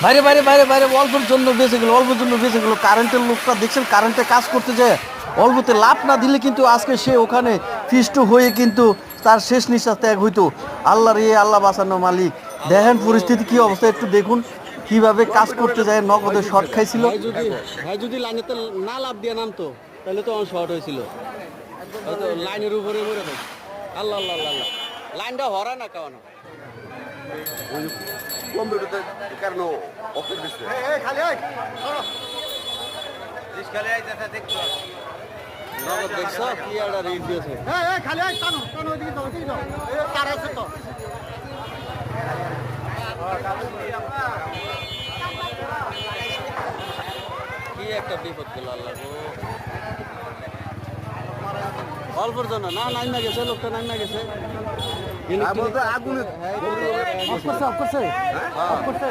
বাইরে বাইরে বাইরে বাইরে অল্পের জন্য বেঁচে গেলো, অল্পের জন্য বেঁচে গেলো। কারেন্টের লোকটা দেখছেন, কারেন্টে কাজ করতে যায় অল্পতে লাভ না দিলে কিন্তু আজকে সে ওখানে ফিস্ট হয়ে কিন্তু তার শেষ নিঃশ্বাস ত্যাগ হইতো। আল্লাহ রে আল্লাহ বাঁচানো মালিক। দেখেন পরিস্থিতি কি অবস্থা, একটু দেখুন কিভাবে কাজ করতে যায়। নগদে শর্ট খাইছিল। ভাই যদি লাইনেতে না লাভ দিয়ে নামতো তাহলে তো শর্ট হয়েছিল, হয়তো লাইনের উপরে মরে থাকতো। আল্লাহ আল্লাহ আল্লাহ আল্লাহ, লাইনটা হরা না কেমন কম্পিউটার কারণ অফিস দিচ্ছে নগদ দেখছো কি একটা রেট দিয়েছে। কি একটা বিপদ গেল আল্লাহ গো। অল্পর জন্য না নাইমা গেছে, লোকটা নাইমা গেছে। আগুনে অফ করছে, অফ করছে, অফ করছে।